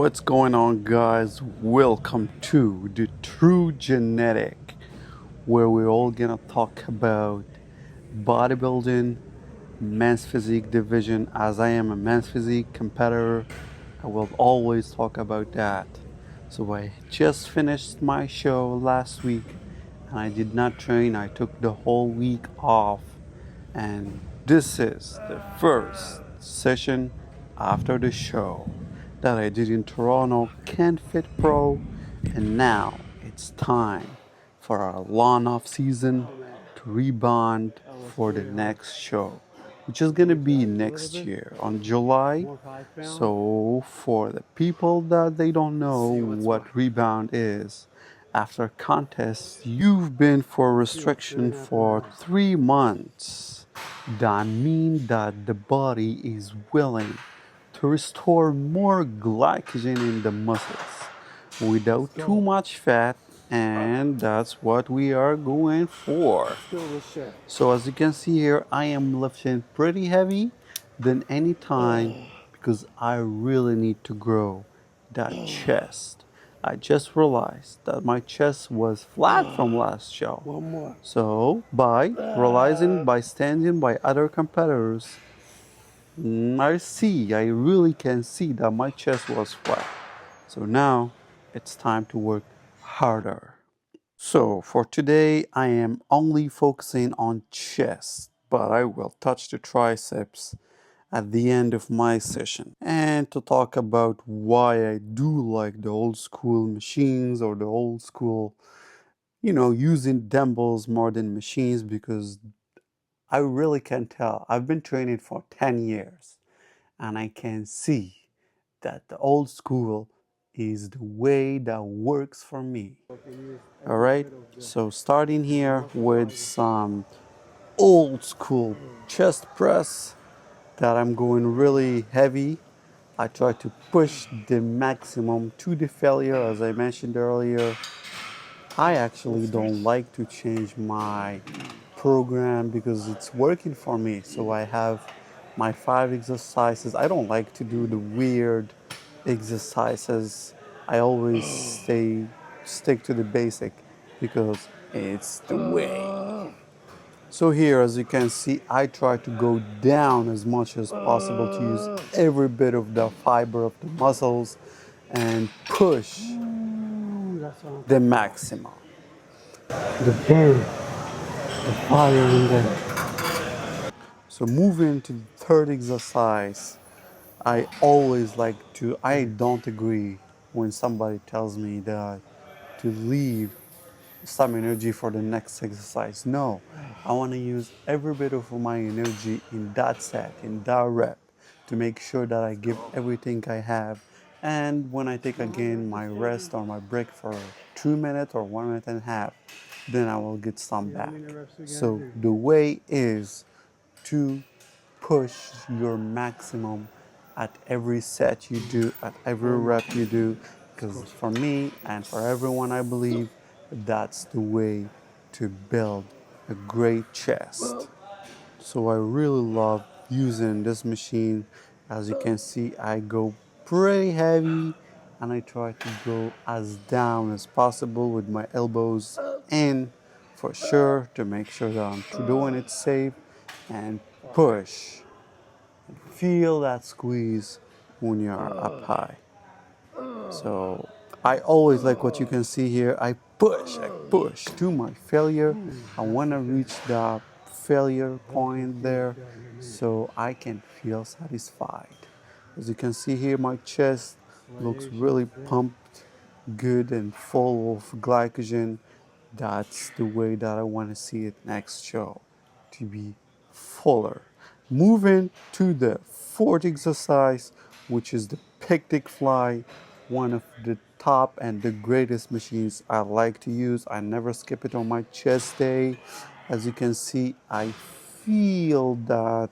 What's going on, guys? Welcome to the True Genetic, where we're all gonna talk about bodybuilding, men's physique division. As I am a men's physique competitor, I will always talk about that. So I just finished my show last week and I did not train. I took the whole week off, and this is the first session after the show that I did in Toronto Can Fit Pro, and now it's time for our long off season to rebound for the next show, which is gonna be next year on July. So for the people that they don't know what rebound is, after contests, you've been for restriction for 3 months. That means that the body is willing to restore more glycogen in the muscles without too much fat, and that's what we are going for. So as you can see here, I am lifting pretty heavy than any time because I really need to grow that chest. I just realized that my chest was flat from last show. So by realizing, by standing by other competitors, I really can see that my chest was flat. So now it's time to work harder. So for today, I am only focusing on chest, but I will touch the triceps at the end of my session. And to talk about why I do like the old school machines or the old school, using dumbbells more than machines, because I really can tell. I've been training for 10 years and I can see that the old school is the way that works for me. All right, so starting here with some old school chest press that I'm going really heavy. I try to push the maximum to the failure, as I mentioned earlier. I actually don't like to change my program because it's working for me. So I have my 5 exercises. I don't like to do the weird exercises. I always stick to the basic because it's the way. So here, as you can see, I try to go down as much as possible to use every bit of the fiber of the muscles and push the maximum. The burn, the fire in there. So moving to the third exercise, I don't agree when somebody tells me that to leave some energy for the next exercise. No, I want to use every bit of my energy in that set, in that rep, to make sure that I give everything I have. And when I take again my rest or my break for 2 minutes or 1 minute and a half, then I will get some back. So the way is to push your maximum at every set you do, at every rep you do, because for me and for everyone, I believe that's the way to build a great chest. So I really love using this machine. As you can see, I go pretty heavy and I try to go as down as possible with my elbows in, for sure, to make sure that I'm doing it safe, and push. Feel that squeeze when you're up high. So I always like what you can see here. I push to my failure. I want to reach the failure point there so I can feel satisfied. As you can see here, my chest looks really pumped, good and full of glycogen. That's the way that I want to see it next show, to be fuller. Moving to the fourth exercise, which is the pectic fly, one of the top and the greatest machines I like to use. I never skip it on my chest day. As you can see, I feel that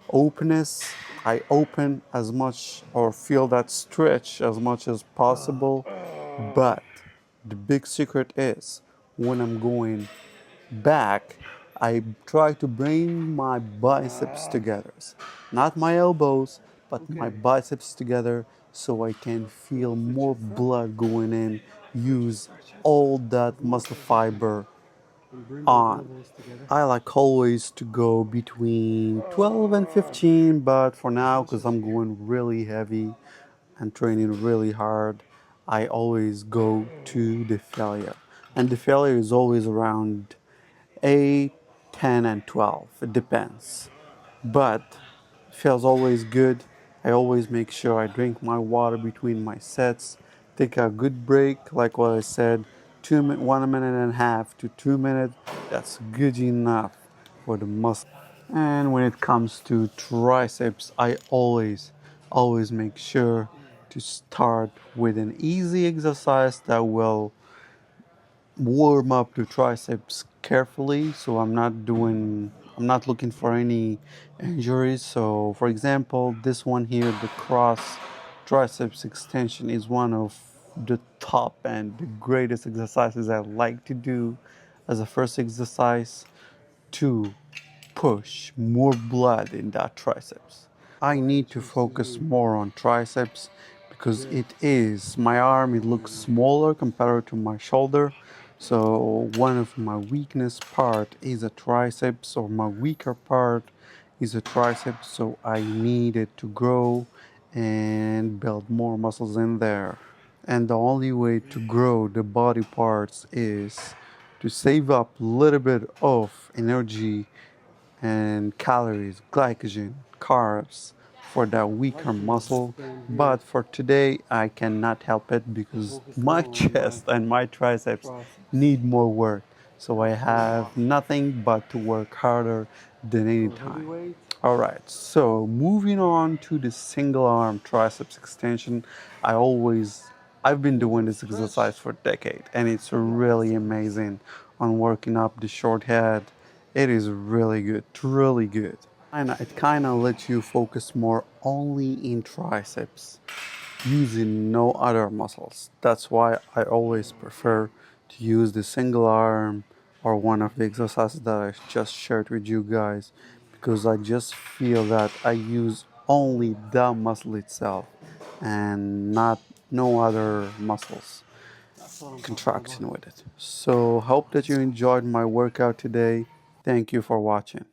openness. I open as much or feel that stretch as much as possible. But the big secret is when I'm going back, I try to bring my biceps together. Not my elbows, but my biceps together so I can feel more blood going in, use all that muscle fiber on. I like always to go between 12 and 15, but for now, because I'm going really heavy and training really hard, I always go to the failure. And the failure is always around 8, 10, and 12. It depends. But it feels always good. I always make sure I drink my water between my sets, take a good break, like what I said, 1 minute and a half to 2 minutes. That's good enough for the muscle. And when it comes to triceps, I always make sure to start with an easy exercise that will warm up the triceps carefully, so I'm not looking for any injuries. So for example, this one here, the cross triceps extension, is one of the top and the greatest exercises I like to do as a first exercise to push more blood in that triceps. I need to focus more on triceps because it is my arm, it looks smaller compared to my shoulder. So one of my weakness part is a triceps, or my weaker part is a triceps, so I need it to grow and build more muscles in there. And the only way to grow the body parts is to save up a little bit of energy and calories, glycogen, carbs for that weaker muscle. But for today, I cannot help it because my chest and my triceps need more work. So I have nothing but to work harder than any time. All right, so moving on to the single arm triceps extension, I've been doing this exercise for a decade, and it's really amazing on working up the short head. It is really good, really good. And it kind of lets you focus more only in triceps, using no other muscles. That's why I always prefer to use the single arm or one of the exercises that I just shared with you guys, because I just feel that I use only the muscle itself and not no other muscles contraction with it. So hope that you enjoyed my workout today. Thank you for watching.